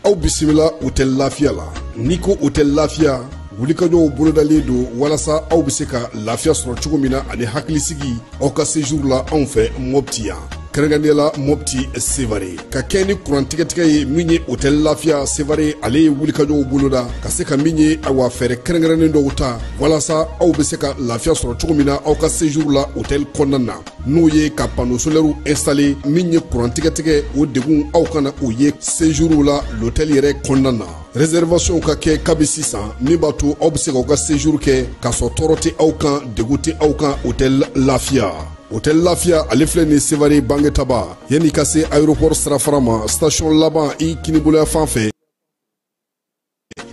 aw bisimila Hôtel Lafiya la. Niko Hôtel Lafiya wulikajɔw bolodalen do walasa aw bɛ se ka lafiya sɔrɔ cogo min na ani hakilisigi aw ka séjour la anw fɛ Mopti yan. Kɛrɛnkɛrɛnnenya Mopti Sevare ka kɛ ni kurantigɛtigɛ ye min ye Hôtel Lafiya Sevare ale ye wulikajɔw boloda ka se ka min ye awa fɛɛrɛ kɛrɛnkɛrɛnnen dɔw ta walasa aw bɛ se ka lafiya sɔrɔ cogo min na aw ka séjour la hôtel kɔnɔna na n'o ye ka panneau solaire installer min ye kurantigɛtigɛ o degun aw kana o ye séjour la l'hôtel yɛrɛ kɔnɔna na. Réservation ka kɛ kabi sisan min b'a to aw bɛ se k'aw ka séjour kɛ k'a sɔrɔ tɔɔrɔ tɛ aw kan degun tɛ aw kan Hôtel Lafiya. Hôtel Lafiya ale filɛ nin Sevare Bangetaba yanni ka se aéroport sirafara ma station laban i kiniboloya fan fɛ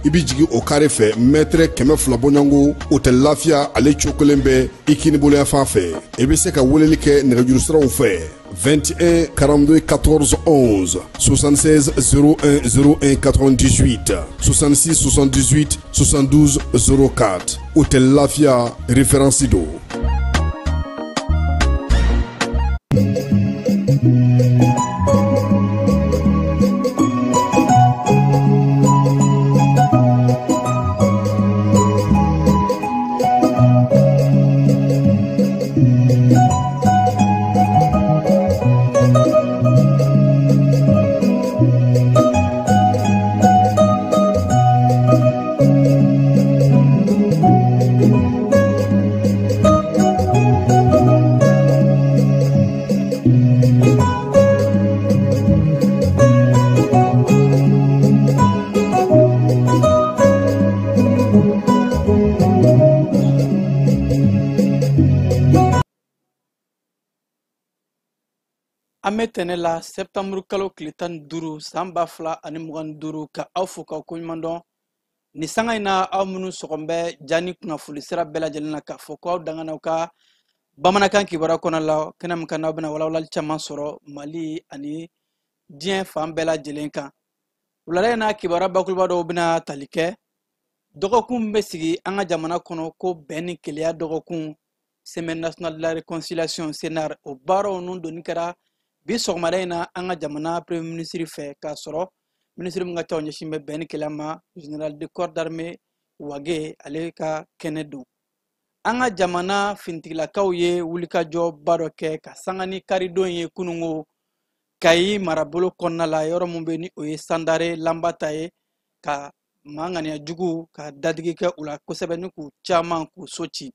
i bi jigi o carré fɛ mètre 200 bɔɲɔngo Hôtel Lafiya ale cokolen bɛ i kiniboloya fan fɛ i bɛ se ka weleli kɛ nɛgɛjuru siraw fɛ 21 42 14 11 76 01 01 98 66 78 72 04 Hôtel Lafiya référence do. Ametenela septembre kalo klitan duru samba fla ani mugan duru ka aw fo ka ko ɲumandɔn ni sanga ina aw minnu sɔgɔnbɛ jani kunnafoni sira bɛɛ lajɛlen na ka fɔ ko aw dangana ka bamanankan kibaruya kɔnɔ la kɛnɛ min kan n'aw bɛna walawalali caman sɔrɔ Mali ani diɲɛ fan bɛɛ lajɛlen kan. Wulada in na kibaruya bakuruba dɔw bɛna tali kɛ dɔgɔkun bɛ sigi an ka jamana kɔnɔ ko bɛn ni keleya dɔgɔkun Semaine nationale de la réconciliation CNR o baaraw nun donni kɛra bi sɔgɔmada in na an ka jamana premier ministre fɛ k'a sɔrɔ ministre min ka ca o ɲɛsin bɛ bɛn ni keleya ma général de corps d'armée Wage ale ka kɛnɛ don. An ka jamana fintigilakaw ye wulikajɔba dɔ kɛ ka sanga ni karidon ye kunungo Kayi marabolo kɔnɔna la yɔrɔ mun bɛ ni o ye Sandare Lambata ye ka manganiya jugu ka dadigi kɛ u la kosɛbɛ ni k'u caman k'u so ci.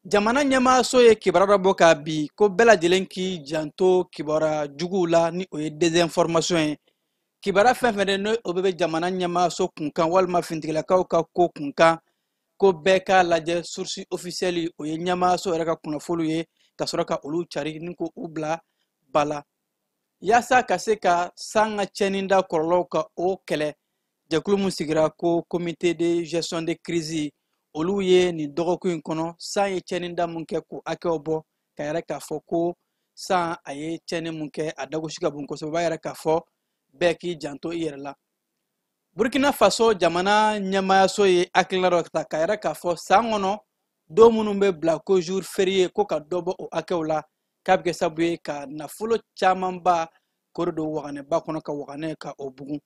Jamana ɲɛmaaso ye kibaruya dɔ bɔ ka bi ko bɛɛ lajɛlen k'i janto kibaruya juguw la ni o ye désinformation ye. Kibaruya fɛn fɛn de n'o bɛ jamana ɲɛmaaso kunkan walima fintigilakaw ka ko kunkan ko bɛɛ k'a lajɛ source officielle o ye ɲɛmaaso yɛrɛ ka kunnafoniw ye ka sɔrɔ ka olu cari ni ko u bila ba la. Yaasa ka se ka san ka cɛnni da kɔlɔlɔw ka o kɛlɛ jɛkulu mun sigira ko comité de gestion de crise olu ye nin dɔgɔkun in kɔnɔ san ye cɛnni da mun kɛ ko hakɛw bɔ ka yɛrɛ k'a fɔ ko san a ye cɛnni mun kɛ a dagosi ka bon kosɛbɛ o b'a yɛrɛ k'a fɔ bɛɛ k'i janto i yɛrɛ la. Burkina Faso jamana ɲɛmaayaso ye hakilina dɔ ta ka yɛrɛ k'a fɔ san kɔnɔ don minnu bɛ bila ko jour férié ko ka dɔ bɔ o hakɛw la k'a bɛ kɛ sababu ye ka nafolo camanba k'o de don waganɛba kɔnɔ ka waganɛ ka o bugun.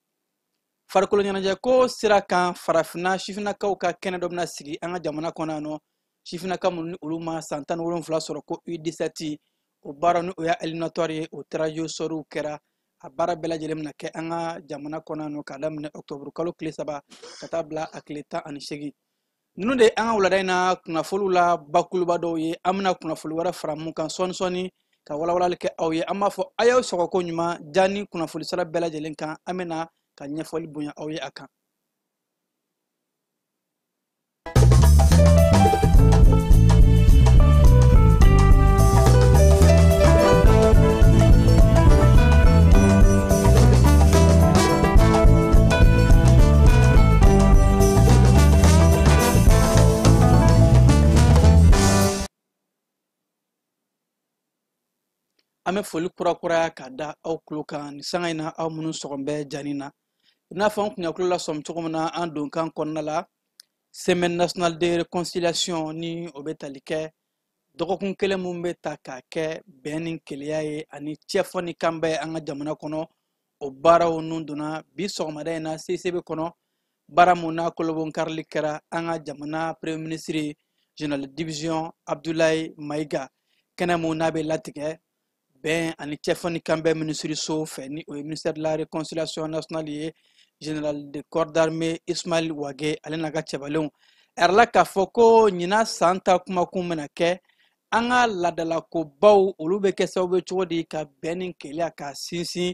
Farikolo ɲɛnajɛ ko sira kan farafinna sifinnakaw ka kɛnɛ dɔ bɛna sigi an ka jamana kɔnɔ yan nɔ sifinnaka minnu ni olu ma san 17 sɔrɔ ko U17 o baara ni o y'a éliminatoire ye o tirage sɔriw kɛra a baara bɛɛ lajɛlen bɛna kɛ an ka jamana kɔnɔ yan nɔ k'a daminɛ octobre kalo tile 3 ka taa bila a tile 18. Ninnu de an ka wulada in na kunnafoniw la bakuruba dɔw ye an bɛna kunnafoni wɛrɛ fara mun kan sɔɔni ka walawalali kɛ aw ye an b'a fɔ a y'aw sɔgɔko ɲuman jani kunnafoni sira bɛɛ lajɛlen kan an bɛna ka ɲɛfɔli bonya aw ye a kan. An bɛ foli kurakuraya ka da aw tulo kan ni sanga in na aw minnu sɔgɔn bɛ jani na. I n'a fɔ an kun ɲɛkulo la sɔmi cogo min na an donkan kɔnɔna la Semaine nationale de réconciliation ni o bɛ tali kɛ dɔgɔkun kelen mun bɛ ta k'a kɛ bɛn ni keleya ye ani cɛfɔ ni kanbɛ an ka jamana kɔnɔ o baaraw nun donna bi sɔgɔmada in na CCB kɔnɔ baara mun n'a kolobonkarili kɛra an ka jamana premier ministre général division Abdoulaye Maïga kɛnɛ mun n'a bɛ latigɛ bɛn ani cɛfani kan bɛ ministre so fɛ ni o ye ministère de la réconciliation nationale ye général de corps d'armée Ismaël Wage ale n'a ka cɛbalenw ɛrɛla k'a fɔ ko ɲina san ta kumakun bɛna kɛ an ka ladalakobaw olu bɛ kɛ sababu cogo di ka bɛn ni keleya ka sinsin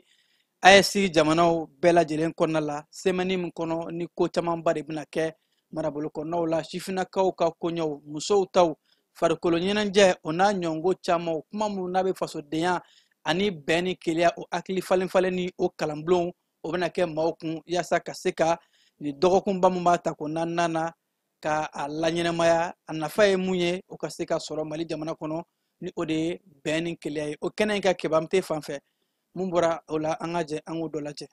AES jamanaw bɛɛ lajɛlen kɔnɔna la semaine min kɔnɔ ni ko camanba de bɛna kɛ marabolo kɔnɔnaw la sifinnakaw ka koɲɛw musow taw farikolo ɲɛnajɛ o n'a ɲɔngo caman kuma minnu n'a bɛ fasodenya ani bɛn ni keleya o hakili falen ni o kalanbulonw o bɛna kɛ maaw kun yaasa ka se ka ni dɔgɔkunba min b'a ta ko naaninan na ka a laɲɛnɛmaya a nafa ye mun ye o ka se ka sɔrɔ Mali jamana kɔnɔ ni o de ye bɛn ni keleya ye o kɛnɛ in ka kebamte fan fɛ mun bɔra o la an ka jɛ an k'o dɔ lajɛ.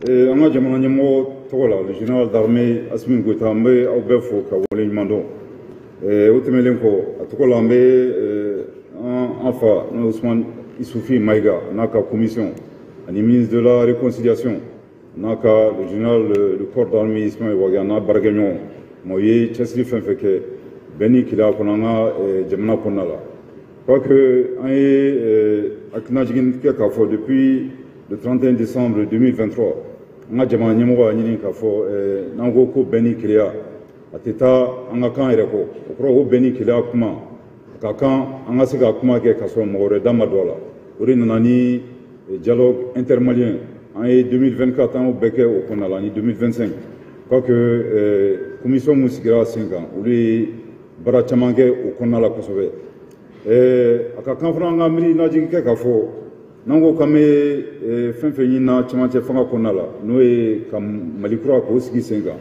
An ka jamana ɲɛmɔgɔ tɔgɔ la le général d'armée Assimi Goïta an bɛ aw bɛɛ fo ka waleɲuman dɔn o tɛmɛnen kɔ a tɔgɔ la an bɛ an fa n'o Ousmane Isufi Maïga n'a ka commission ani ministre de la réconciliation n'a ka le général du corps d'armée Ismaël Wage n'a baarakɛɲɔgɔn ma o ye cɛsiri fɛn fɛn kɛ bɛn ni keleya kɔnɔ an ka jamana kɔnɔna la. Je crois qu'on a depuis le 31 décembre 2023, on a déjà dit que Beni Keleya, Ateta, on a quand Ereko, on croit au Beni Keleya Kuma, quand on a ce que Kasso Moro Damadola, Urinani, dialogue intermalien, en 2024, on a Beke au Konala, en 2025. Je crois que la commission Moussigira 5 ans, où les Barachamange au Konala Kosovo. Aka kanfran nga miri na jigi ke ka fo nango kame fen fen yina chamante fanga konala no e kam malikura ko sigi senga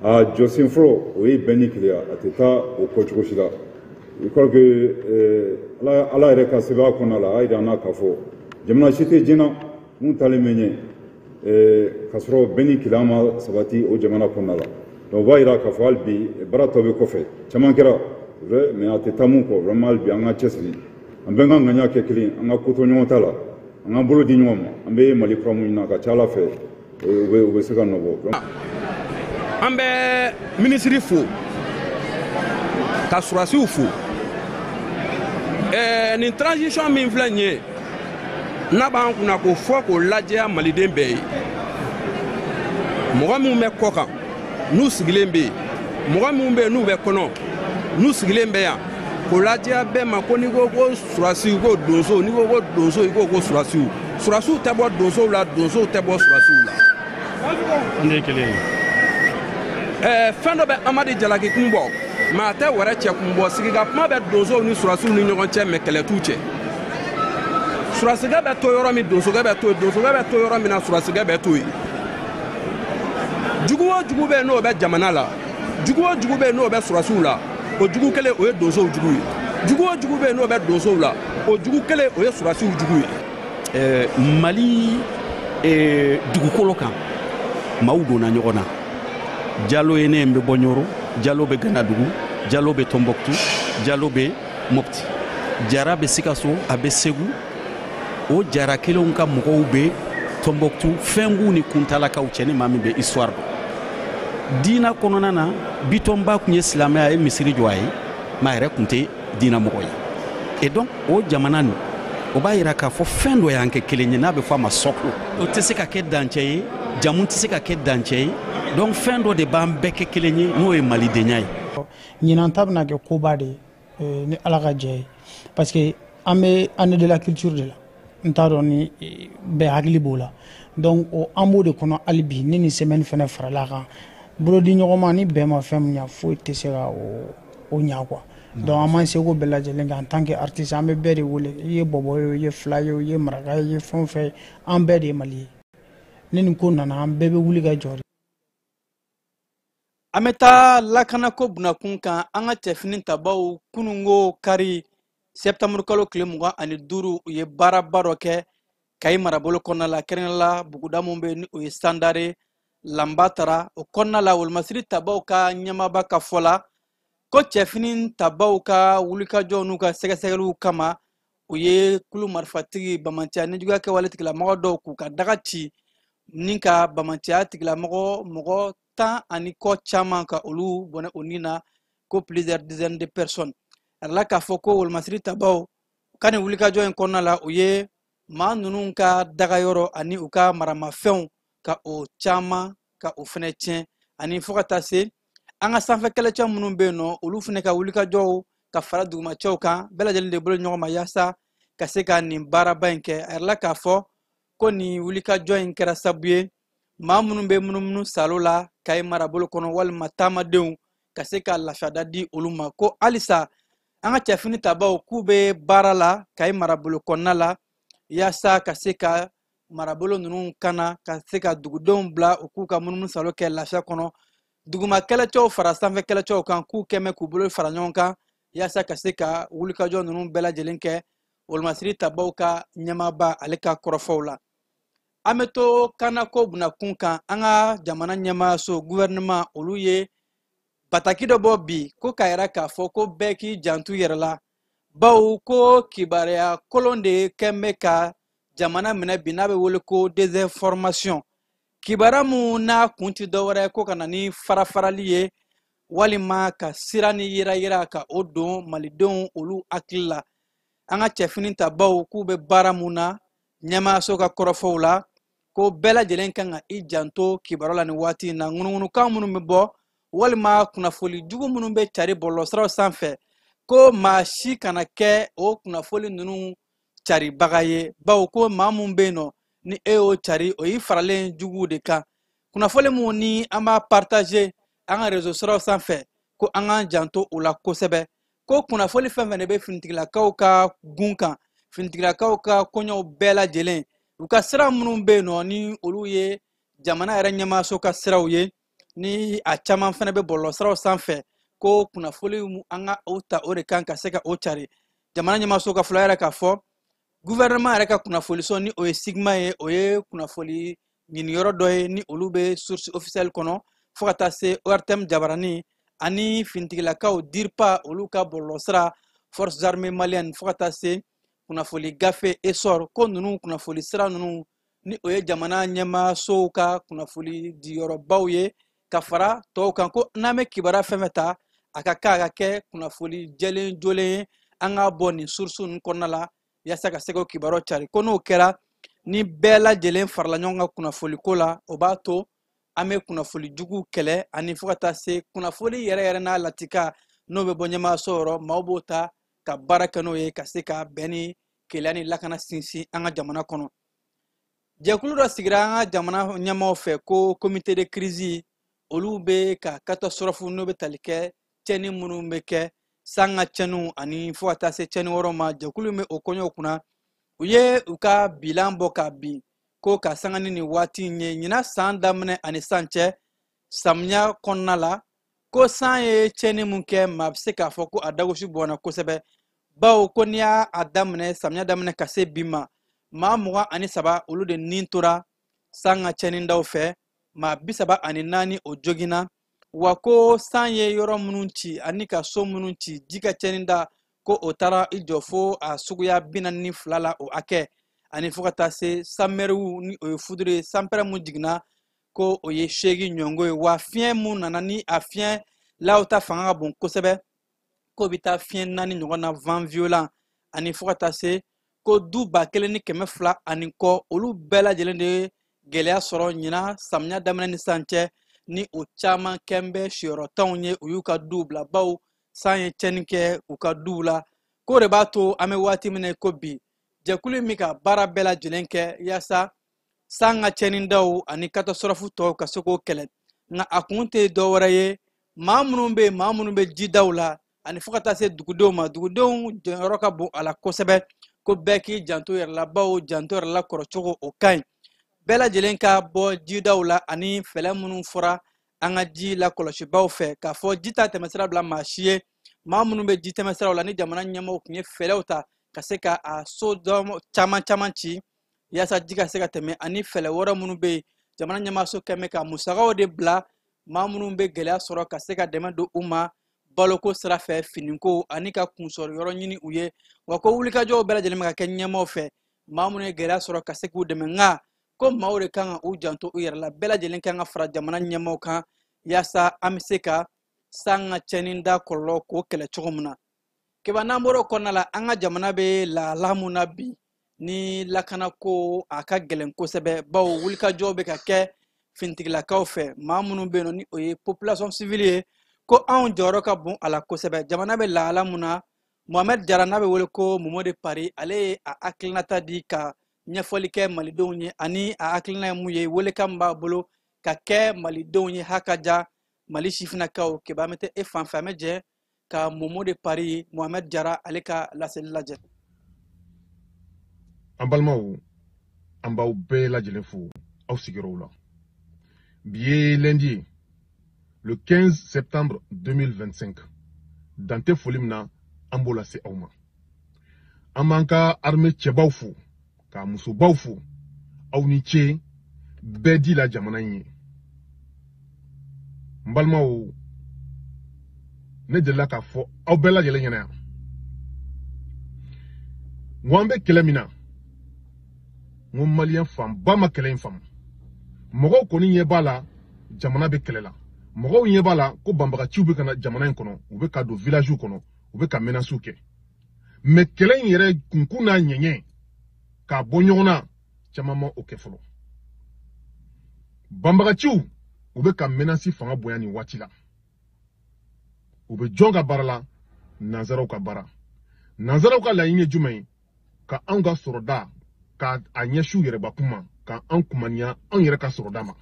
a Josin Fro o e Beni Keleya ateta o kochko shida ikor que ala ere ka seba konala aida na ka fo jamna shite jina mun tale menye kasro Beni Keleya ma sabati o jamana konala donc va ira ka fo albi barato be ko fe chamankera mais à Tétamou, vraiment, bien à Chesney. En Bengan, on a quelqu'un, on a coton tala, on a boulot d'ignon, on a Mali Pramuna, Chala fait, et au second novo. On a ministre fou, Kassurasi fou. Une transition m'influence, n'a pas un coup fort au Ladia Malidembe. Moramou me coca, nous siglembe, Moramou nous vekono. Nous sigilen bɛ yan ko ladiya bɛɛ ma ko n'i ko ko surasiw ko donsow n'i ko ko donsow i ko ko surasiw surasiw tɛ bɔ donsow la donsow tɛ bɔ surasiw la. Ne kelen ye. Fɛn dɔ bɛ Amadi Jalaki kun bɔ mais a tɛ wɛrɛ cɛ kun bɔ sigika kuma bɛ donsow ni surasiw ni ɲɔgɔn cɛ mais kɛlɛ t'u cɛ. Surasigɛ bɛ to yɔrɔ min donsokɛ bɛ to yen donsokɛ bɛ to yɔrɔ min na surasigɛ bɛ to yen. Jugu o jugu bɛ yen n'o bɛ jamana la jugu o jugu bɛ yen n'o bɛ surasiw la. O jugu kelen o ye donsow jugu ye jugu o jugu bɛ yen n'o bɛ donsow la o jugu kelen o ye surasiw jugu ye. Mali dugukolo kan maaw donna ɲɔgɔn na Jalo ye ne bɛ bɔ Ɲoro Jalo bɛ Ganadugu Jalo bɛ Tombouctou Jalo bɛ Mopti Jara bɛ Sikaso a bɛ Segu o jara kelenw ka mɔgɔw bɛ Tombouctou fɛngu ni kuntalakaw cɛ ni maa min bɛ histoire dɔn. Dina kɔnɔna na Bitɔn ba kun ye silamɛya ye misiri jɔ a ye mais a yɛrɛ kun tɛ diina mɔgɔ ye et donc o jamana nin o b'a yira k'a fɔ fɛn dɔ y'an kɛ kelen ye n'a bɛ fɔ a ma sɔklo o tɛ se ka kɛ dancɛ ye jamu tɛ se ka kɛ dancɛ ye donc fɛn dɔ de b'an bɛɛ kɛ kelen ye n'o ye malidenya ye. ɲinan ta bɛna kɛ koba de ni ala ka jɛ ye parce que an bɛ année de la culture de la n t'a dɔn ni bɛɛ hakili b'o la donc an b'o de kɔnɔ hali bi ni nin semaine fana farala kan bolodi ɲɔgɔnma ni bɛɛ ma fɛn min ɲa foyi tɛ se ka o ɲa quoi donc an m'an seko bɛɛ lajɛlen kɛ en tant que artiste an bɛ bɛɛ de wele i ye bɔbɔ ye o i ye fila ye o i ye maraka ye i ye fɛn o fɛn an bɛɛ de ye Mali ye ni nin ko nana an bɛɛ bɛ wuli ka jɔ de. An bɛ taa lakanako bunakun kan an ka cɛfini tabaw kununko kari septembre kalo tile 25 u ye baaraba dɔ kɛ Kayi marabolo kɔnɔna la kɛrɛnkɛrɛnnen la buguda mun bɛ ni o ye Sandare Lambatara o kɔnɔna la wolomasiri tabaw ka ɲɛmaaba ka fɔ la ko cɛfini tabaw ka wulikajɔ n'u ka sɛgɛsɛgɛliw kama u ye kulu marifatigi bamanciya ni juguya kɛwale tigilamɔgɔ dɔw k'u ka daga ci ni ka bamanciya tigilamɔgɔ mɔgɔ 10 ani kɔ caman ka olu bɔnɛ o nin na ko plusieurs dizaines de personnes ala k'a fɔ ko wolomasiri tabaw ka nin wulikajɔ in kɔnɔna la u ye maa ninnu ka dagayɔrɔ ani u ka maramafɛnw ka o caman ka o fɛnɛ tiɲɛ ani fo ka taa se an ka sanfɛ kɛlɛcɛ minnu bɛ yen nɔ olu fɛnɛ ka wulikajɔw ka fara dugumacɛw kan bɛɛ lajɛlen de bolo ɲɔgɔn ma yaasa ka se ka nin baaraba in kɛ a yɛrɛ la k'a fɔ ko nin wulikajɔ in kɛra sababu ye maa minnu bɛ munumunu salo la Kayi marabolo kɔnɔ walima taamadenw ka se ka lafiyada di olu ma ko halisa an ka cɛfini tabaw k'u bɛ baara la Kayi marabolo kɔnɔna la yaasa ka se ka marabolo ninnu kana ka se ka dugudenw bila u k'u ka munumunu salo kɛ lafiya kɔnɔ duguma kɛlɛcɛw fara sanfɛ kɛlɛcɛw kan k'u kɛmɛ k'u bolo fara ɲɔgɔn kan yaasa ka se ka wulikajɔ ninnu bɛɛ lajɛlen kɛ wolomasiri tabaw ka ɲɛmaaba ale ka kɔrɔfɔw la an bɛ to kanako bunakun kan an ka jamana ɲɛmaayaso gouvernement olu ye bataki dɔ bɔ bi ko k'a yira k'a fɔ ko bɛɛ k'i jantu yɛrɛ la bawo ko kibaruya kolon de kɛn bɛ ka jamana minɛ bi n'a bɛ wele ko désinformation kibaruya mun n'a kun ti dɔwɛrɛ ko ka na ni farafarali ye walima ka sira ni yira ka o don malidenw olu hakili la an ka cɛfini tabaw k'u bɛ baara mun na ɲɛmaayaso ka kɔrɔfɔw la ko bɛɛ lajɛlen kan ka i janto kibaruya la ni waati in na ŋunuŋunukan minnu bɛ bɔ walima kunnafoni jugu minnu bɛ cari bɔlɔlɔsiraw sanfɛ ko maa si kana kɛ o kunnafoni ninnu caribaga ye bawo ko maa mun bɛ yen nɔ ni e y'o cari o y'i faralen juguw de kan kunnafoni mun ni an b'a partager an ka réseau siraw sanfɛ ko an k'an janto o la kosɛbɛ ko kunnafoni fɛn fɛn de bɛ finitigilakaw ka gun kan finitigilakaw ka kɔɲɔw bɛɛ lajɛlen u ka sira minnu bɛ yen nɔ ni olu ye jamana yɛrɛ ɲɛmaayaso ka siraw ye ni a caman fɛnɛ bɛ bɔlɔlɔsiraw sanfɛ ko kunnafoni an ka o ta o de kan ka se ka o cari jamana ɲɛmaayaso ka fɔlɔ yɛrɛ k'a fɔ gouvernement yɛrɛ ka kunnafoni sɔn ni o ye sigma ye o ye kunnafoni ɲiniyɔrɔ dɔ ye ni olu bɛ source officielle kɔnɔ fo ka taa se ORTM jabarani ani finitigilakaw DIRPA olu ka bɔlɔlɔsira forces armées maliennes fo ka taa se kunnafoni gafe ESOR ko ninnu kunnafoni sira ninnu ni o ye jamana ɲɛmaayasow ka kunnafoni diyɔrɔbaw ye ka fara tɔw kan ko n'an bɛ kibaruya fɛn fɛn ta a ka kɛ kunnafoni jɛlen jolen ye an ka bɔ nin source ninnu kɔnɔna la yaasa ka se k'o kibaruya cari ko n'o kɛra ni bɛɛ lajɛlen farala ɲɔgɔn kan kunnafoni ko la o b'a to an bɛ kunnafoni jugu kɛlɛ ani fo ka taa se kunnafoni yɛrɛ n'a latika n'o bɛ bɔ ɲɛmaayaso yɔrɔ maaw b'o ta ka baara kɛ n'o ye ka se ka bɛn ni keleya ni lakana sinsin an ka jamana kɔnɔ jɛkulu dɔ sigira an ka jamana ɲɛmaaw fɛ ko comité de crise olu bɛ ka catastrophe n'o bɛ tali kɛ cɛnni minnu bɛ kɛ san ka cɛnniw ani fo ka taa se cɛnni wɛrɛw ma jɛkulu bɛ o kɔɲɔw kunna u ye u ka bilan bɔ ka bin ko ka sanga ni nin waati in ye ɲina san daminɛ ani san cɛ samiya kɔnɔna la ko san ye cɛnni mun kɛ maa bɛ se k'a fɔ ko a dagosi bɔnna kosɛbɛ bawo ko n'i y'a daminɛ samiya daminɛ ka se bi ma maa 23 olu de nin tora san ka cɛnnidaw fɛ maa 34 o joginna wa ko san ye yɔrɔ minnu ci ani ka so minnu ci ji ka cɛnnida ko o taara i jɔ fo a suguya 42 la o hakɛ ani fo ka taa se sanmɛriw ni o ye fudure ye sanpɛrɛ mun jiginna ko o ye 8 ɲɔngo ye wa fiɲɛ mun nana ni a fiɲɛ law ta fanga ka bon kosɛbɛ ko bɛ taa fiɲɛ 4 ɲɔgɔn na vent violent ani fo ka taa se ko du 1200 ani kɔ olu bɛɛ lajɛlen de ye gɛlɛya sɔrɔ ɲina samiya daminɛ ni san cɛ ni o caman kɛn bɛ siyɔrɔtanw ye u y'u ka duw bila baw san ye cɛnni kɛ u ka duw la ko de b'a to an bɛ waati min na ko bi jɛkulu min ka baara bɛɛ lajɛlen kɛ yaasa san ka cɛnnidaw ani catastrophe tɔw ka se k'o kɛlɛ nka a kun tɛ dɔwɛrɛ ye maa minnu bɛ jidaw la ani fo ka taa se dugudenw ma dugudenw jɔyɔrɔ ka bon a la kosɛbɛ ko bɛɛ k'i janto yɛrɛ la bawo janto yɛrɛ la kɔrɔcogo o ka ɲi bɛɛ lajɛlen ka bɔ jidaw la ani fɛlɛ minnu fɔra an ka ji la kɔlɔsibaw fɛ k'a fɔ ji ta tɛmɛsira bila maa si ye maa minnu bɛ ji tɛmɛsiraw la ni jamana ɲɛmaaw tun ye fɛlɛw ta ka se ka a so caman ci yaasa ji ka se ka tɛmɛ ani fɛlɛ wɛrɛ minnu bɛ yen jamana ɲɛmaaso kɛn bɛ ka musagaw de bila maa minnu bɛ gɛlɛya sɔrɔ ka se ka dɛmɛ don u ma baloko sira fɛ finiko ani ka kunsɔrɔ yɔrɔ ɲini u ye wa ko wulikajɔw bɛɛ lajɛlen ka kɛ ɲɛmaaw fɛ maa minnu ye gɛlɛya sɔrɔ ka se k'u dɛmɛ nka ko maaw de kan ka u janto u yɛrɛ la bɛɛ lajɛlen kan ka fara jamana ɲɛmaaw kan yaasa an bɛ se ka san ka cɛnni da kɔlɔlɔ k'o kɛlɛ cogo min na kiba n'an bɔra o kɔnɔna la an ka jamana bɛ lahala mun na bi ni lakana ko a ka gɛlɛn kosɛbɛ bawo wulikajɔw bɛ ka kɛ fintigilakaw fɛ maa minnu bɛ yen nɔ ni o ye population civile ye ko anw jɔyɔrɔ ka bon a la kosɛbɛ jamana bɛ lahala mun na Mohamed Jara n'a bɛ wele ko Momo de Paris ale ye a hakilinata di ka ɲɛfɔli kɛ malidenw ye ani a hakilina ye mun ye welekan b'a bolo ka kɛ malidenw ye hakaja mali sifinakaw kiba an bɛ tɛ e fan fɛ an bɛ jɛ ka Momo de Paris Mohamed Jara ale ka laseli lajɛ. An balimaw an b'aw bɛɛ lajɛlen fo aw sigiyɔrɔw la. Bi ye lundi le 15 septembre 2025 dante foli min na an b'o lase aw ma. An b'an ka armée cɛbaw fo ka musobaw fo aw ni ce bɛɛ di la jamana in ye. N balimaw ne delila k'a fɔ aw bɛɛ lajɛlen ɲɛna yan n ko an bɛ kɛlɛ min na n ko maliyɛn fanba ma kɛlɛ in faamu. Mɔgɔw kɔni ɲɛ b'a la jamana bɛ kɛlɛ la, mɔgɔw ɲɛ b'a la ko banbagaciw bɛ ka na jamana in kɔnɔ, u bɛ ka don villagew kɔnɔ, u bɛ ka menaces kɛ. Mais kɛlɛ in yɛrɛ kunkun n'a ɲɛɲɛ k'a bɔ ɲɔgɔn na caman ma o kɛ fɔlɔ. Banbagaciw u bɛ ka menaces fanga bonya nin waati la. U bɛ jɔn ka baara la, nanzaraw ka baara. Nanzaraw ka laɲini ye jumɛn ye? Ka anw ka sɔrɔda ka a ɲɛsiw yɛrɛbakun ma, ka an kumaniya anw yɛrɛ ka sɔrɔda ma.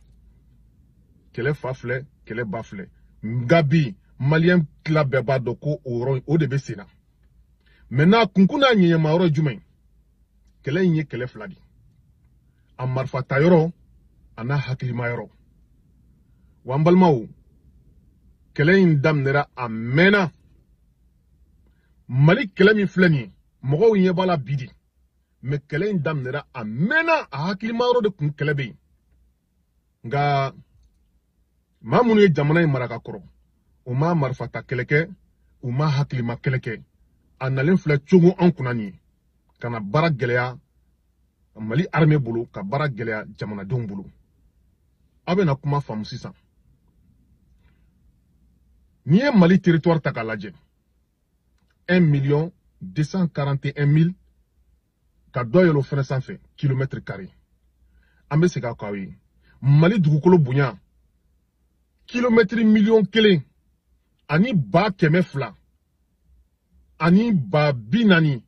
Kɛlɛ fa filɛ, kɛlɛ ba filɛ. Nka bi maliyɛn tila bɛɛ b'a dɔn ko o de bɛ sen na. Maintenant kunkun n'a ɲɛɲɛma yɔrɔ ye jumɛn ye? Kɛlɛ in ye kɛlɛ fila de. A marifa ta yɔrɔ a n'a hakilima yɔrɔ. Wa an balimaw kɛlɛ in daminɛra a mɛnna. Mali kɛlɛ min filɛ nin ye mɔgɔw ɲɛ b'a la bi de. Mais kɛlɛ in daminɛra a mɛnna a hakilima yɔrɔ de kun kɛlɛ bɛ yen. Nka maa minnu ye jamana in mara ka kɔrɔ u ma marifa ta kɛlɛ kɛ u ma hakilima kɛlɛ kɛ. A nalen filɛ cogo an kunna nin ye ka na baara gɛlɛya Mali armée bolo ka baara gɛlɛya jamanadenw bolo. A bɛ na kuma faamu sisan. N'i ye Mali territoire ta k'a lajɛ 1,241,000 ka dɔ yɛlɛ o fɛnɛ sanfɛ kilomètre carré. An bɛ segin a k'aw ye Mali dugukolo bonya kilomètre 1,000,000 ani 200,000 ani 40,000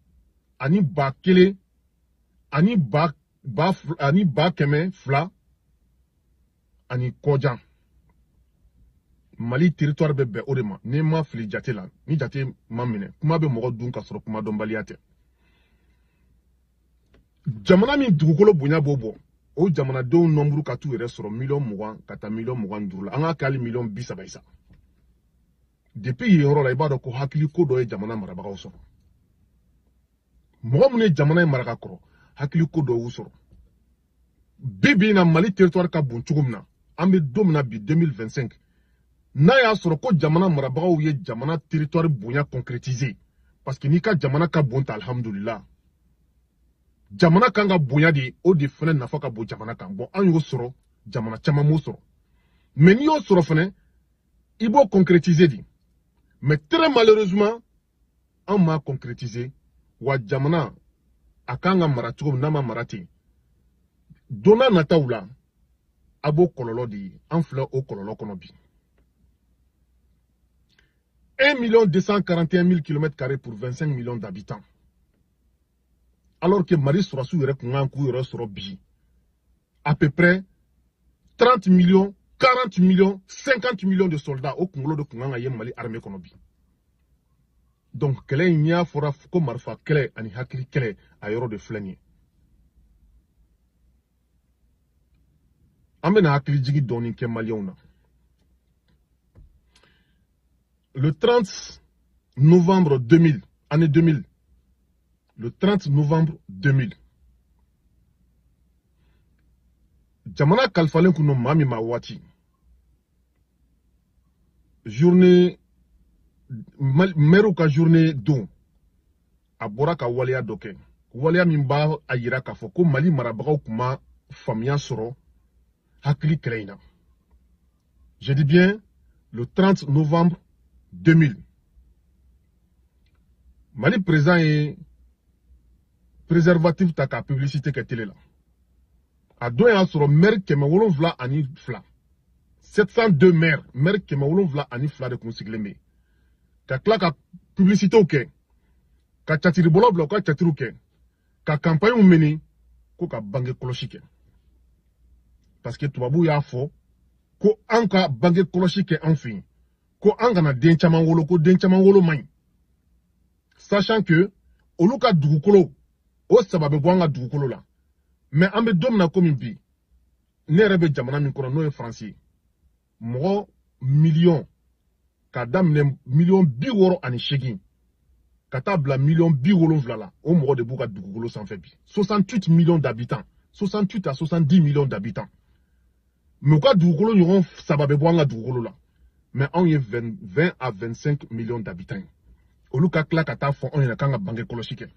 ani 1,000 ani 200,000 ani kɔjan. Mali territoire bɛ bɛn o de ma. N'i ma fili jate la, ni jate ma minɛ, kuma bɛ mɔgɔ dun ka sɔrɔ kuma dɔnbaliya tɛ. Jamana min dugukolo bonya b'o bɔ, o jamanadenw nombre ka t'u yɛrɛ sɔrɔ 20,000,000 ka taa 25,000 la. An ka kɛ hali 30,000 sa. Depuis yen yɔrɔ la, i b'a dɔn ko hakili ko dɔ ye jamana marabagaw sɔrɔ. Mɔgɔ minnu ye jamana in mara ka kɔrɔ, hakili ko dɔ y'u sɔrɔ. Bi bi in na Mali territoire ka bon cogo min na, an bɛ don min na bi 2025. N'a y'a sɔrɔ ko jamana marabagaw ye jamana territoire bonya concrétiser, parce que n'i ka jamana ka bon ta alhamdulillah. Jamana kan ka bonya de, o de fɛnɛ nafa ka bon jamana kan. Bon, an y'o sɔrɔ, jamana caman m'o sɔrɔ. Mais n'i y'o sɔrɔ fɛnɛ, i b'o concrétiser de. Mais très malheureusement, an m'a concrétiser. Wa jamana a kan ka mara cogo min n'a ma mara ten. Don n'a nataw la, a b'o kɔlɔlɔ de ye. An filɛ o kɔlɔlɔ kɔnɔ bi. 1,241,000 km² pour 25 millions d'habitants. Alors que Mali sɔrɔsiw yɛrɛ kun kan k'u yɛrɛ sɔrɔ bi à peu près 30 millions, 40 millions, 50 millions de soldats o kunkolo de kun kan ka ye Mali armée kɔnɔ bi. Donc kɛlɛ in y'a fɔra ko marifa kɛlɛ ani hakili kɛlɛ a yɔrɔ de filɛ nin ye. An bɛna hakili jigi dɔɔni kɛ maliyɛnw na. Le 30 novembre 2000, année 2000, le 30 novembre 2000, jamana kalifalen kun no maa min ma waati, journée maire ka journée don a bɔra ka waleya dɔ kɛ waleya min b'a a yira k'a fɔ ko Mali marabagaw kuma faamuya sɔrɔ hakili kɛlɛ in na. Je dis bien le 30 novembre 2000. Mali président est préservatif ta ka publicité kɛ télé la. A don y'a sɔrɔ maire 702 702 maire 702 de kun sigilen bɛ ka tila ka publicité kɛ ka catiribɔlaw bila u ka catiriw kɛ ka campagne meni ko ka bange kɔlɔsi kɛ parce que tubabu y'a fɔ ko an ka bange kɔlɔsi kɛ an fɛ yen ko an kana den caman wolo ko den caman wolo man ɲi sachant que olu ka dugukolo o saba bɛ bɔ an ka dugukolo la mais an bɛ don min na komi bi ne yɛrɛ bɛ jamana min kɔnɔ n'o ye France ye mɔgɔ miliyɔn ka daminɛ miliyɔn 68 ka taa bila miliyɔn 70 la o mɔgɔ de b'u ka dugukolo sanfɛ bi 68 millions d'habitants 68 à 70 millions d'habitants mais u ka dugukolo ɲɔgɔn saba bɛ bɔ an ka dugukolo la mais anw ye 20 à 25 millions d'habitants olu ka tila ka taa fɔ anw ɲɛna k'an ka bange kɔlɔsi kɛ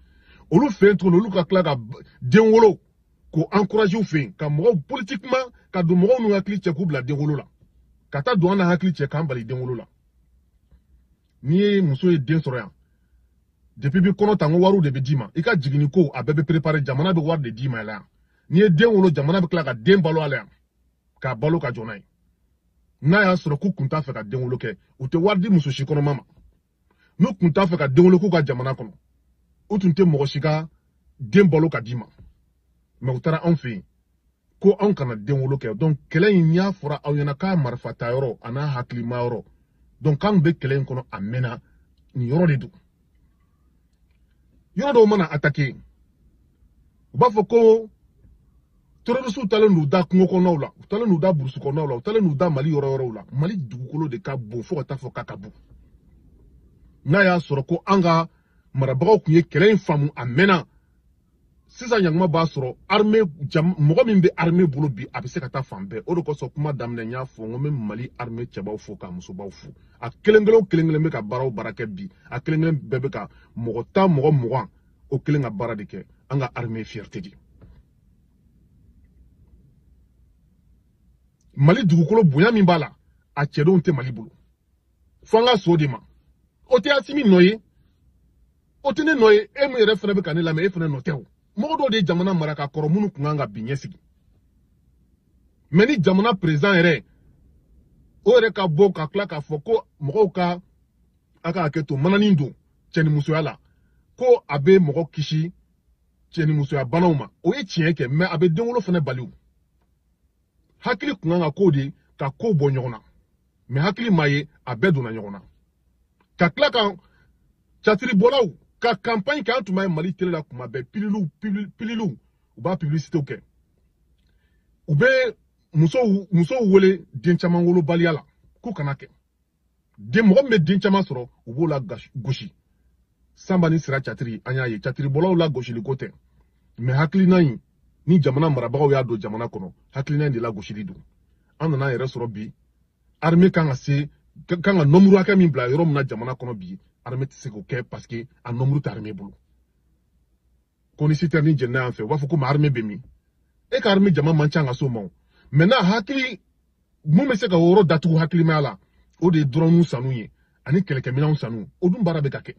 olu fɛ yen tuguni olu ka tila ka den wolo ko encourager u fɛ yen ka mɔgɔw politiquement ka don mɔgɔw n'u hakili cɛ k'u bila den wolo la ka taa don an na hakili cɛ k'an bali den wolo la n'i ye muso ye den sɔrɔ yan depuis bi kɔnɔ ta n ko wariw de bɛ d'i ma i ka jiginni ko a bɛɛ bɛ préparer jamana bɛ wari de d'i ma yan n'i ye den wolo jamana bɛ tila ka den balo a la yan k'a balo ka jɔ n'a ye n'a y'a sɔrɔ k'u kun t'a fɛ ka den wolo kɛ u tɛ wari di muso si kɔnɔma ma n'u kun t'a fɛ ka den wolo k'u ka jamana kɔnɔ u tun tɛ mɔgɔ si ka den balo ka d'i ma mais u taara anw fɛ yen ko anw kana den wolo kɛ donc kɛlɛ in y'a fɔra aw ɲɛna k'a marifa ta yɔrɔ a n'a hakilima yɔrɔ donc k'anw bɛ kɛlɛ in kɔnɔ a mɛnna nin yɔrɔ de don yɔrɔ dɔw mana attaquer u b'a fɔ ko terroristes talen n'u da kungo kɔnɔnaw la u talen n'u da burusi kɔnɔnaw la u talen n'u da Mali yɔrɔ yɔrɔw la Mali dugukolo de ka bon fo ka taa fɔ k'a ka bon n'a y'a sɔrɔ ko an ka marabagaw tun ye kɛlɛ in faamu a mɛnna sisan ɲanguma b'a sɔrɔ armée mɔgɔ min bɛ armée bolo bi a bɛ se ka taa fan bɛɛ o de kosɔn kuma daminɛ n y'a fɔ n ko n bɛ Mali armée cɛbaw fo ka musobaw fo a kelen kelen bɛ ka baara o baara kɛ bi a kelen kelen bɛɛ bɛ ka mɔgɔ 10 mɔgɔ 20 o kelen ka baara de kɛ an ka armée fierté de Mali dugukolo bonya min b'a la a cɛdenw tɛ Mali bolo fo an ka so de ma o tɛ Asimi nɔ ye o tɛ ne nɔ ye e min yɛrɛ fana bɛ ka ne lamɛn e fana nɔ tɛ o mɔgɔ dɔw de ye jamana mara ka kɔrɔ minnu kun kan ka bi ɲɛsigi mais ni jamana président yɛrɛ o yɛrɛ ka bɔ ka tila k'a fɔ ko mɔgɔw ka a ka hakɛ to mananin don cɛnimusoya la ko a bɛ mɔgɔ kisi cɛnimusoya banaw ma o ye tiɲɛ kɛ mais a bɛ den wolo fana bali hakili kun kan ka ko de ka ko bɔ ɲɔgɔn na mais hakili m'a ye a bɛɛ donna ɲɔgɔn na ka tila ka catiribɔlaw ka campagne kɛ an tun b'a ye Mali télé la kuma bɛɛ pililiw u b'a publicité kɛ u bɛ musow wele den caman wolobaliya la k'u kana kɛ mɔgɔ min bɛ den caman sɔrɔ u b'o la gosi Sanba ni Sira catiri an y'a ye catiribɔlaw la gosili ko tɛ mais hakilina in ni jamana marabagaw y'a don jamana kɔnɔ hakilina in de la gosili don an nana yɛrɛ sɔrɔ bi armée kan ka nombre hakɛ min bila yɔrɔ min na jamana kɔnɔ bi armée tɛ se k'o kɛ parce que a nombre tɛ armée bolo ko ni citerne jɛnna yan fɛ u b'a fɔ ko ma armée bɛ min e ka armée jama man ca an ka so ma o maintenant hakili mun bɛ se ka o yɔrɔ datugu hakilimaya la o de ye drone sanu ye ani kɛlɛkɛminɛnw sanu o dun baara bɛ ka kɛ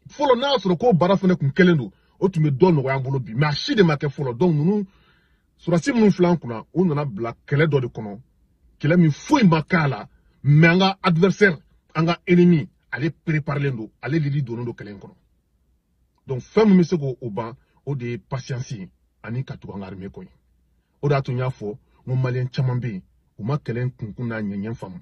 fɔlɔ n'a y'a sɔrɔ k'o baara fana kun kelen don o tun bɛ dɔ nɔgɔya an bolo bi mais a si de ma kɛ fɔlɔ donc ninnu surasi minnu filɛ an kunna u nana bila kɛlɛ dɔ de kɔnɔ kɛlɛ min foyi ma k'a la mais an ka adversaire an ka ennemi ale préparelen don ale lili donnen don kɛlɛ in kɔnɔ donc fɛn min bɛ se k'o ban o de ye patience ye ani ka tugu an ka armée kɔ ye o de y'a to n y'a fɔ n ko maliyɛn caman bɛ yen u ma kɛlɛ in kunkun n'a ɲɛɲɛ faamu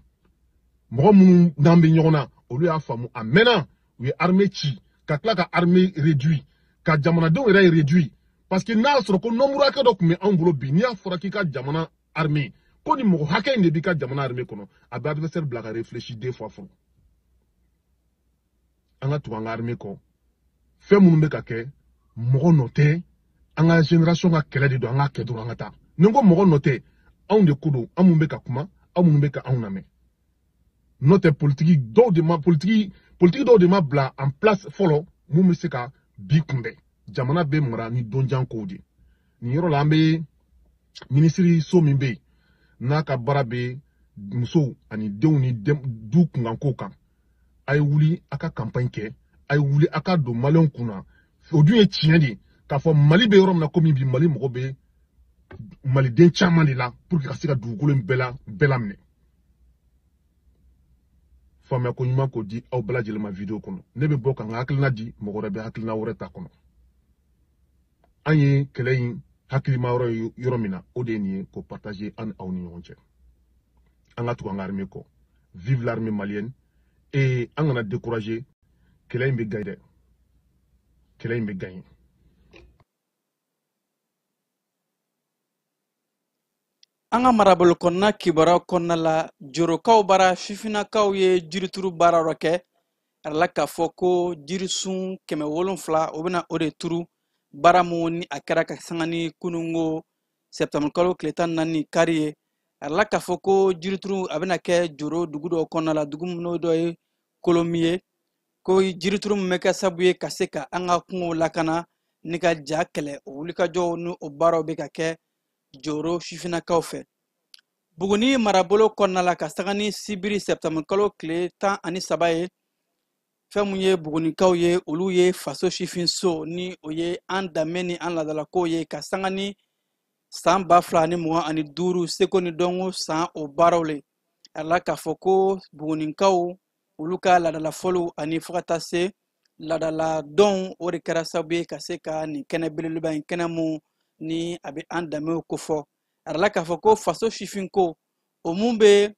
mɔgɔ minnu n'an bɛ ɲɔgɔn na olu y'a faamu a mɛnna u ye armée ci ka tila ka armée réduit ka jamanadenw yɛrɛ réduit parce que n'a sɔrɔ ko nombre hakɛ dɔ tun bɛ anw bolo bi n'i y'a fɔra k'i ka jamana armée ko ni mɔgɔ hakɛ in de b'i ka jamana armée kɔnɔ a bɛ adversaire bila ka réfléchir 2 fois fɔlɔ an ka tugu an ka armée kɔ fɛn minnu bɛ ka kɛ mɔgɔ nɔ tɛ an ka génération ka kɛlɛ de don an ka kɛ dɔrɔn an ka taa ni n ko mɔgɔ nɔ tɛ anw de ko don an minnu bɛ ka kuma aw minnu bɛ ka anw lamɛn Notre politique dɔw de ma politique dɔw de ma bila en place fɔlɔ mun bɛ se ka bi kunbɛn jamana bɛ mara ni donjan kow de nin yɔrɔ la an bɛ minisiri so min bɛ yen n'a ka baara bɛ musow ani denw ni du kunkanko kan a ye wuli a ka campagne kɛ a ye wuli a ka don maliyɛnw kunna o dun ye tiɲɛ de ye k'a fɔ mali bɛ yɔrɔ min na komi bi mali mɔgɔ bɛ maliden caman de la pour que ka se ka dugukolo in bɛɛ laminɛ faamuya ko ɲuman ko di aw bɛɛ lajɛlen ma video kɔnɔ ne bɛ bɔ ka n ka hakilina di mɔgɔ wɛrɛ bɛ hakilina wɛrɛ ta kɔnɔ an ye kɛlɛ in hakilima yɔrɔ min na o de ye nin ye ko partager an aw ni ɲɔgɔn cɛ an ka tugu an ka armée kɔ vive l'armée malienne et an kana décourager kɛlɛ in bɛ gagne dɛ kɛlɛ in bɛ gagne. an ka marabolo kɔnɔna kibaruya kɔnɔna la jorokaw bara sifinnakaw ye jirituru baara dɔ kɛ arala k'a fɔ ko jirisun 700 o bɛna o de turu baara mun ni a kɛra ka sanga ni kunungo septembre kalo tile 14 kari ye arala k'a fɔ ko jirituru a bɛna kɛ joro dugu dɔ kɔnɔna la dugu minnu dɔ ye kolomi ye ko jirituru min bɛ kɛ sabu ye ka se ka an ka kungo lakana ni ka ja kɛlɛ o wulikajɔw ni o baaraw bɛ ka kɛ joro sifinnakaw fɛ Buguni marabolo kɔnɔna la ka saga ni sibiri septembre kalo tile 13 ye fɛn mun ye bugunikaw ye olu ye faso sifin so ni o ye an danbe ni an ladalakow ye ka saga ni san 2025 seko ni dɔnko san o baaraw le ala k'a fɔ ko bugunikaw olu ka ladalafɔliw ani fo ka taa se ladala dɔn o de kɛra sababu ye ka se ka nin kɛnɛ belebeleba in kɛnɛ mun ni a bɛ an danbew kofɔ arala k'a fɔ ko faso sifinko o mun bɛ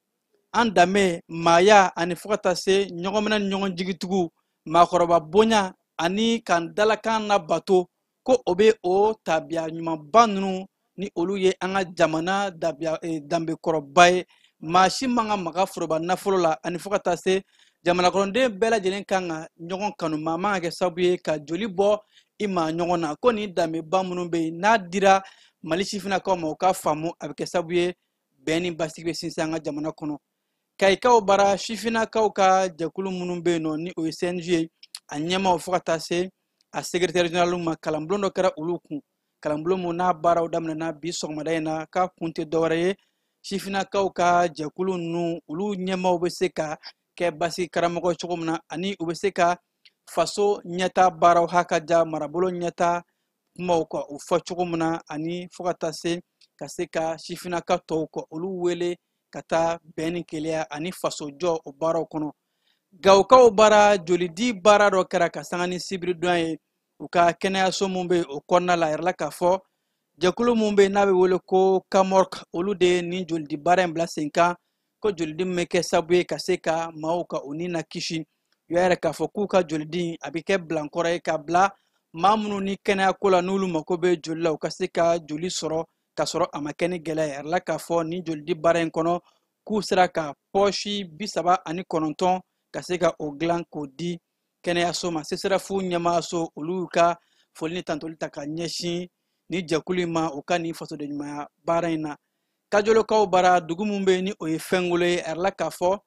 an danbe maaya ani fo ka taa se ɲɔgɔnminɛ ni ɲɔgɔn jigitigiw maakɔrɔba bonya ani kan dalakan na bato ko o bɛ o tabiya ɲumanba ninnu ni olu ye an ka jamana danbekɔrɔba ye maa si man ka maga foroba nafolo la ani fo ka taa se jamana kɔnɔden bɛɛ lajɛlen kan ka ɲɔgɔn kanu maa man ka kɛ sababu ye ka joli bɔ i maa ɲɔgɔn na ko nin danbeba minnu bɛ yen n'a dira mali sifinnakaw ma o ka faamu a bɛ kɛ sababu ye bɛn ni basigi bɛ sinsin an ka jamana kɔnɔ kayikaw bara sifinnakaw ka jɛkulu minnu bɛ yen nɔ ni o ye CNJ ye a ɲɛmaaw fo ka taa se a secrétaire général ma kalanbulon dɔ kɛra olu kun kalanbulon mun n'a baaraw daminɛna bi sɔgɔmada in na k'a kun tɛ dɔwɛrɛ ye sifinnakaw ka jɛkulu ninnu olu ɲɛmaaw bɛ se ka kɛ basi karamɔgɔ cogo min na ani u bɛ se ka faso ɲɛta baaraw hakaja marabolo ɲɛta kumaw ka o fɔ cogo min na ani fo ka taa se ka sifinnaka tɔw ka olu wele ka taa bɛn ni keleya ani faso jɔ o baaraw kɔnɔ gawukaw baara jolidi baara dɔ kɛra ka sanga ni sibiri dɔn ye u ka kɛnɛyaso mun bɛ o kɔnɔna la yɛrɛ la k'a fɔ jɛkulu mun bɛ n'a bɛ wele ko kamork olu de ye nin jolidi baara in bila sen kan ko jolidi min bɛ kɛ sababu ye ka se ka maaw ka u ni na kisi u y'a yɛrɛ k'a fɔ k'u ka jolidi a bɛ kɛ bilankɔrɔ ye ka bila maa minnu ni kɛnɛyako la n'olu mako bɛ joli la u ka se ka joli sɔrɔ ka sɔrɔ a ma kɛ ni gɛlɛya ye yɛrɛ la k'a fɔ nin jolidi baara in kɔnɔ k'u sera ka pɔsi 39 ka se ka o dilan k'o di kɛnɛyaso ma CSREF ɲɛmaaso olu y'u ka foli ni tantoli ta ka ɲɛsin ni jɛkulu in ma u ka nin fasodenɲumanya baara in na kajolokaw bara dugu min bɛ ni o ye fɛngolo ye yɛrɛ la k'a fɔ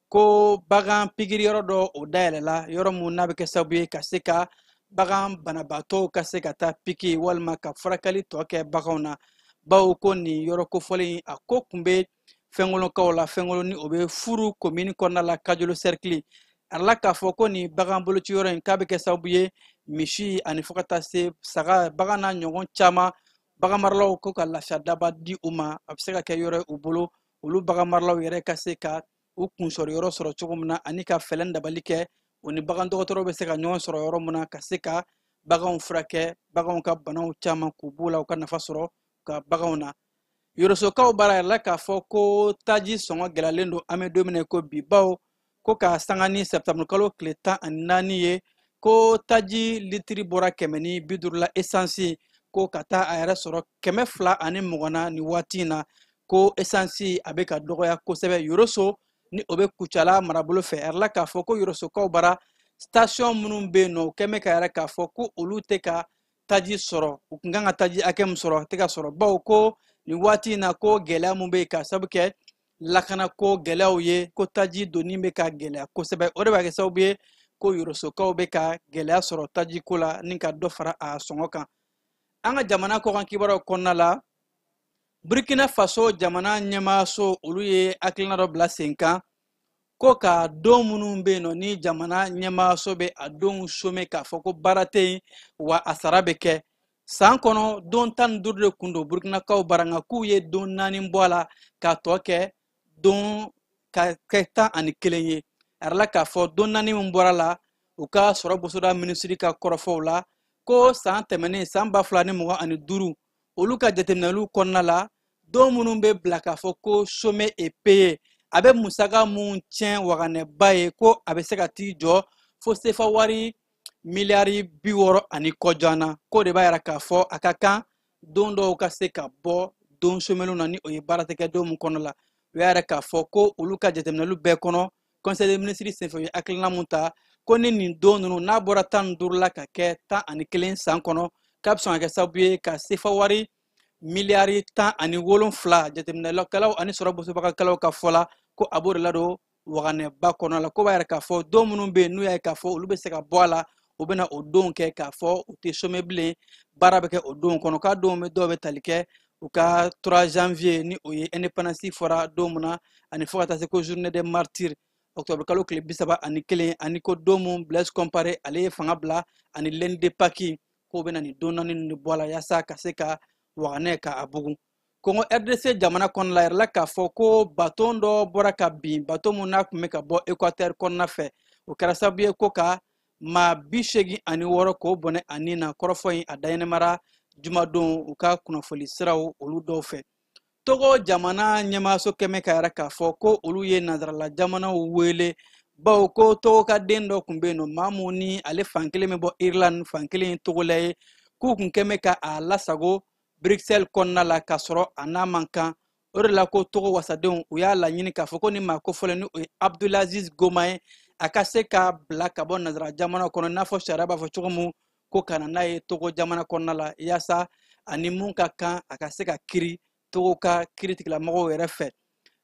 ko bagan pikiri yɔrɔ dɔ o dayɛlɛla yɔrɔ mun n'a bɛ kɛ sababu ye ka se ka bagan banabaatɔw ka se ka taa piki walima ka furakɛli tɔ kɛ baganw na bawo ko nin yɔrɔ kofɔlen a ko kun bɛ fɛngolokaw la fɛngolo ni o bɛ furu komini kɔnɔna la kajolo cercle arala k'a fɔ ko nin bagan boloci yɔrɔ in k'a bɛ kɛ sababu ye misi ani fo ka taa se saga bagan n'a ɲɔgɔn caman bagan maralaw ko ka lafiya daba di u ma a bɛ se ka kɛ yɔrɔ u bolo olu bagan maralaw yɛrɛ ka se ka u kunsɔrɔ yɔrɔ sɔrɔ cogo min na ani ka fɛlɛn dabali kɛ o ni bagan dɔgɔtɔrɔ bɛ se ka ɲɔgɔn sɔrɔ yɔrɔ min na ka se ka baganw furakɛ baganw ka banaw caman k'u b'u la u ka nafa sɔrɔ ka baganw na yɔrɔsokaw baara yɛrɛ la k'a fɔ ko taji sɔngɔ gɛlɛyalen don an bɛ don min na ko bi bawo ko ka sanga ni septembre kalo tile 14 ye ko taji litiri bɔra 150 la essence ko ka taa a yɛrɛ sɔrɔ 220 na ni waati in na ko essence a bɛ ka dɔgɔya kosɛbɛ yɔrɔso ni o bɛ Kucala marabolo fɛ yɛrɛ la k'a fɔ ko yɔrɔsokaw bara station minnu bɛ yen nɔ u kɛn bɛ ka yɛrɛ k'a fɔ ko olu tɛ ka taji sɔrɔ u kun kan ka taji hakɛ min sɔrɔ a tɛ ka sɔrɔ bawo ko nin waati in na ko gɛlɛya mun bɛ yen ka sabu kɛ lakana ko gɛlɛyaw ye ko taji donni bɛ ka gɛlɛya kosɛbɛ o de b'a kɛ sababu ye ko yorosokaw bɛ ka gɛlɛya sɔrɔ taji ko la ni ka dɔ fara a sɔngɔ kan an ka jamana kɔkan kibaruyaw kɔnɔna la Burkina Faso jamana ɲɛmaayaso olu ye hakilina dɔ bila sen kan ko ka don minnu bɛ yen nɔ ni jamana ɲɛmaayaso bɛ a donw some k'a fɔ ko baara tɛ yen wa a sara bɛ kɛ san kɔnɔ don 15 de kun don Burkinakaw bara nka k'u ye don 4 bɔ a la k'a tɔ kɛ don ka kɛ 11 ye a yɛrɛ k'a fɔ don 4 min bɔra la u ka sɔrɔ bosoda minisiri ka kɔrɔfɔw la ko san tɛmɛnen san 2025 olu ka jateminɛliw kɔnɔna la don minnu bɛ bila k'a fɔ ko chômé et payé a bɛ musaka mun tiɲɛ waganɛba ye ko a bɛ se ka t'i jɔ fo sefa wari miliyari 60 ani kɔjɔn na ko de b'a yira k'a fɔ a ka kan don dɔw ka se ka bɔ don chômeliw na ni o ye baara tɛ kɛ don min kɔnɔ la u y'a yira k'a fɔ ko olu ka jateminɛliw bɛɛ kɔnɔ conseil des ministres senfɛ u ye hakilina mun ta ko ni nin don ninnu n'a bɔra 15 la ka kɛ 11 san kɔnɔ k'a bɛ sɔn ka kɛ sababu ye ka sefa wari miliyari 17 jateminɛkɛlaw ani sɔrɔ bosobagakɛlaw ka fɔ la ko a b'o de ladon waganɛba kɔnɔ la ko b'a yɛrɛ k'a fɔ don minnu bɛ yen n'u y'a ye k'a fɔ olu bɛ se ka bɔ a la u bɛna o don kɛ k'a fɔ u tɛ chômé bilen baara bɛ kɛ o don kɔnɔ k'a don bɛ dɔw bɛ tali kɛ u ka 3 janvier ni o ye indépendance fɔra don min na ani fo ka taa se ko journée des martyrs octobre kalo tile 31 ani ko don min Blaise Compaoré ale ye fanga bila ani lundi de Pâques k'o bɛna nin don 4 ninnu de bɔ a la yaasa ka se ka waganɛ ka a bugun Congo RDC jamana kɔnɔna la yɛrɛ la k'a fɔ ko baton dɔ bɔra ka bin baton mun n'a tun bɛ ka bɔ Équateur kɔnɔna fɛ o kɛra sababu ye ko ka maa 86 k'o bɔnɛ a nin na kɔrɔfɔ in a dayɛnɛmara jumadon u ka kunnafoni siraw olu dɔw fɛ Togo jamana ɲɛmaayaso kɛmɛ ka yɛrɛ k'a fɔ ko olu ye nanzarala jamanaw wele bawo ko Togo ka den dɔ tun bɛ yen nɔ maa mun ni ale fan kelen bɛ bɔ Ireland fan kelen ye Togolɛ ye k'u kun kɛmɛ ka a lasago Bruxelles kɔnɔna la k'a sɔrɔ a n'a man kan o de la ko Togo wasadenw u y'a laɲini k'a fɔ ko ni maa kofɔlen ni o ye Abdulaziz Goma ye a ka se ka bila ka bɔ nanzara jamana kɔnɔ n'a fɔ sariya b'a fɔ cogo min ko ka na n'a ye Togo jamana kɔnɔna la yaasa ani mun ka kan a ka se ka kiri Togo ka kiiritigilamɔgɔw yɛrɛ fɛ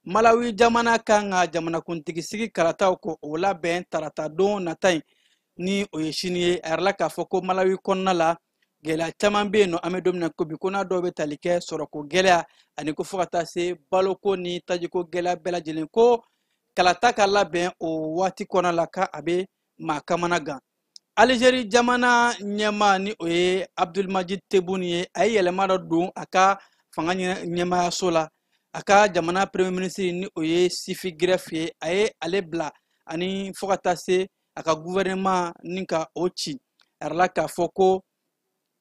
Malawi jamana kan ka jamanakuntigi sigi karataw ko o labɛn tarata don nata in ni o ye sini ye a yɛrɛ la k'a fɔ ko Malawi kɔnɔna la gɛlɛya caman bɛ yen nɔ an bɛ don min na ko bi ko n'a dɔw bɛ tali kɛ sɔrɔko gɛlɛya ani ko fo ka taa se baloko ni tajiko gɛlɛya bɛɛ lajɛlen ko kalata ka labɛn o waati kɔnɔna la ka a bɛ maa kamana gan Algérie jamana ɲɛmaa ni o ye Abdelmadjid Tebboune ye a ye yɛlɛma dɔ don a ka fanga ɲɛmaayaso la a ka jamana premier ministre ni o ye Sifi Gref ye a ye ale bila ani fo ka taa se a ka gouvernement ni ka o ci a yɛrɛ la k'a fɔ ko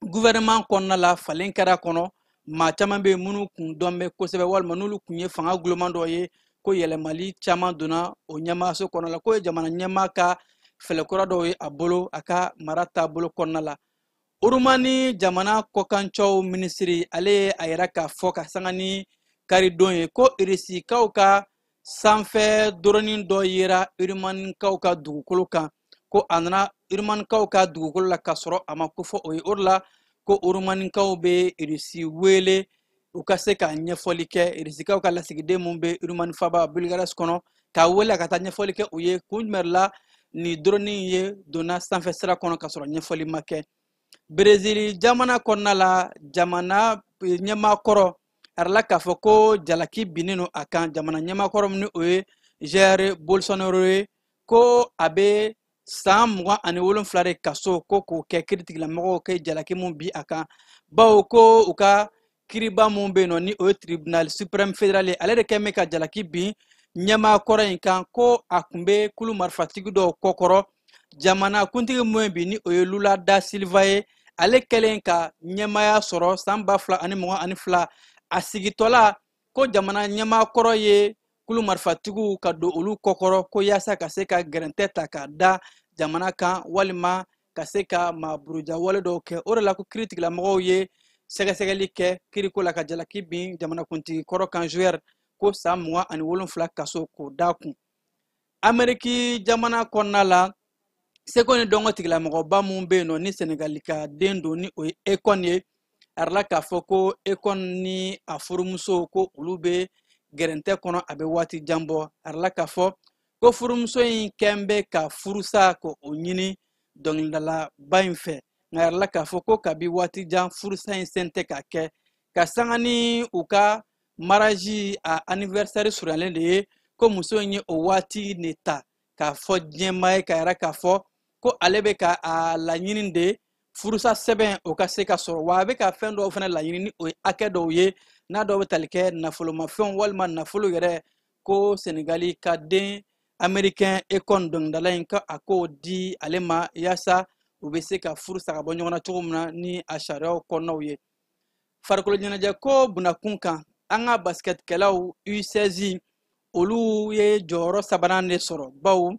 gouvernement kɔnɔna la falen kɛra kɔnɔ maa caman bɛ yen minnu kun dɔn bɛ kosɛbɛ walima n'olu kun ye fanga gulonman dɔ ye ko yɛlɛmali caman donna o ɲɛmaayaso kɔnɔna la ko ye jamana ɲɛmaa ka fɛlɛkura dɔw ye a bolo a ka mara taabolo kɔnɔna la Urumani jamana kɔkancɛw minisiri ale ye a yɛrɛ k'a fɔ ka sanga ni karidon ye ko irisikaw ka sanfɛ dɔrɔnin dɔ yera Urumanikaw ka dugukolo kan ko a nana Urumanikaw ka dugukolo la k'a sɔrɔ a ma ko fɔ o ye o de la ko Urumanikaw bɛ irisi wele u ka se ka ɲɛfɔli kɛ irisikaw ka lasigiden mun bɛ Urumani faba Bulgaris kɔnɔ k'a wele a ka taa ɲɛfɔli kɛ u ye kun jumɛn la ni dɔrɔnin ye donna sanfɛ sira kɔnɔ k'a sɔrɔ ɲɛfɔli ma kɛ Brésil jamana kɔnɔna la jamana ɲɛmaakɔrɔ a la k'a fɔ ko jalaki binnen no a kan jamana ɲɛmaakɔrɔ min o ye Jair Bolsonaro ye ko a bɛ san 27 de kaso ko k'o kɛ kiiritigilamɔgɔw kɛ jalaki mun bi a kan bawo ko u ka kiiriba mun bɛ yen nɔ ni o ye tribunal suprême fédéral ye ale de kɛn bɛ ka jalaki bin ɲɛmaakɔrɔ in kan ko a tun bɛ kulu marifatigi dɔw kɔkɔrɔ jamana kuntigi mun bi ni o ye Lula da Silva ye ale kɛlen ka ɲɛmaya sɔrɔ san 2022 a sigitɔla ko jamana ɲɛmaakɔrɔ ye kulu marifatigiw ka don olu kɔkɔrɔ ko yaasa ka se ka gɛrɛntɛ ta ka da jamana kan walima ka se ka maaburuja wale dɔw kɛ o de la ko kiiritigilamɔgɔw ye sɛgɛsɛgɛli kɛ kiiriko la ka jalaki bin jamanakuntigi kɔrɔ kan Joyer ko san 27 kaso k'o da kun Amɛriki jamana kɔnɔna la seko ni dɔngɔ tigilamɔgɔba mun bɛ yen nɔ ni Senegali ka den don ni o ye Akon ye a yɛrɛ la k'a fɔ ko Akon ni a furumuso ko olu bɛ gerente kono abe wati jambo arla ka fo ko furumuso in kembe ka furusa ko onyini dongindala bainfe ngarla ka fo ko kabi wati jan furusa in sente ka ke ka sangani uka maraji a anniversaire suralen de ko muso in o wati neta ka fo jemai ka era ka fo ko alebe ka a la nyinde furusa seben o ka se ka soro wa be ka fen do fana la nyini o akedo ye na do betalike nafolo mafon walma nafolo yere ko Senegali ka den américain ekon dongdalain ka ako di alema yasa o be se ka furusa ka bonyona tugumna ni ashara ko nawye farkolo nyanaja ko bunakunka anga basket kelaw U16 olu ye joro sabanan ne soro baw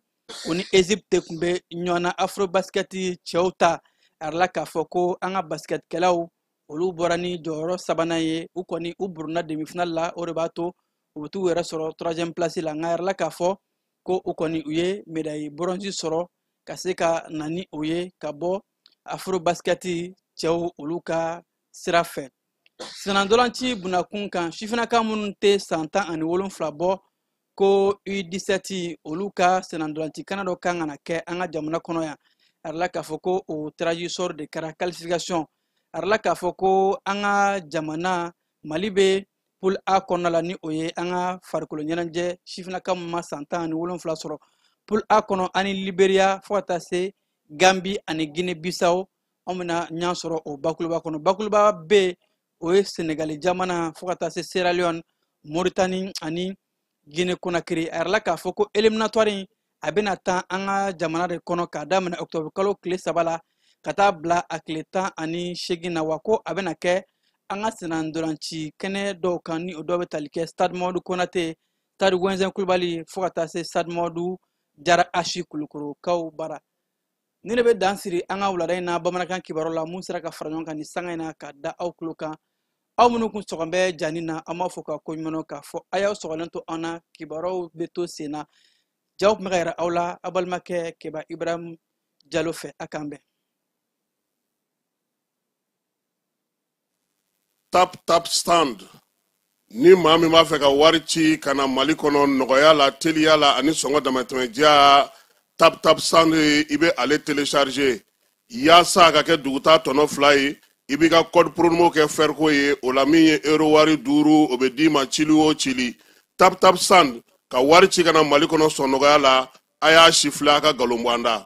oni Egypte kumbe nyona afro basket cheuta arla ka foko anga basket kelaw olu borani joro sabana ye u koni u burna demi final la o rebato u tu wera soro 3e place la nga arla ka fo ko u koni uye médaille bronze soro kaseka nani uye kabo afro basket chew olu ka sirafe Senandolanci bunakunkan shifina kamunte santa ani wolon flabo ko U17 oluka senandolanci kanado kangana ke anga jamana kono ya arla ka foko o trajisor de kara qualification arla ka foko anga jamana malibe pool A kono la ni oye anga farkolo nyananje shifina kamuma santa ani wolon fla soro pool A kono ani Liberia fota se Gambie ani Guinée Bissau omina nyansoro o bakuluba kono bakuluba be oye Senegali jamana fokata se Sierra Leone Mauritanie ani Guinée Conakry arla ka foko eliminatoire abena tan anga jamana de kono ka damana octobre kalo kle sabala kata bla akleta ani shegina wako abena ke anga senandolanci kene do kan ni odo betalike stade Modou Konaté stade Wenzen Coulibaly fokata se stade Modou Jara Ashi Kulukuru kaw bara nene be dansiri anga wulada ina bamanakan kibaro la mun sera ka fara ɲɔgɔn kan ni sanga ina ka da aw kulo kan aw minnu kun sɔgɔn bɛ jani na an b'a fɔ ka ko ɲumanw k'a fɔ a y'aw sɔgɔlen to an na kibaruw bɛ to sen na jaw tun bɛ ka yira aw la a balimakɛ Keba Ibrahim Jalo fɛ a k'an bɛn. Tap stand ni maa min b'a fɛ ka wari ci ka na Mali kɔnɔ nɔgɔya la teliya la ani sɔngɔ damatɛmɛdiya tap stand i bɛ ale télécharger yaasa a ka kɛ duguta tɔnɔ 2 ye i b'i ka code promo kɛ ferko ye o la min ye euro wari 5 o bɛ d'i ma cili o cili tap stand ka wari ci ka na Mali kɔnɔ sɔn nɔgɔya la a y'a sifilɛ a ka galon bɔ an da.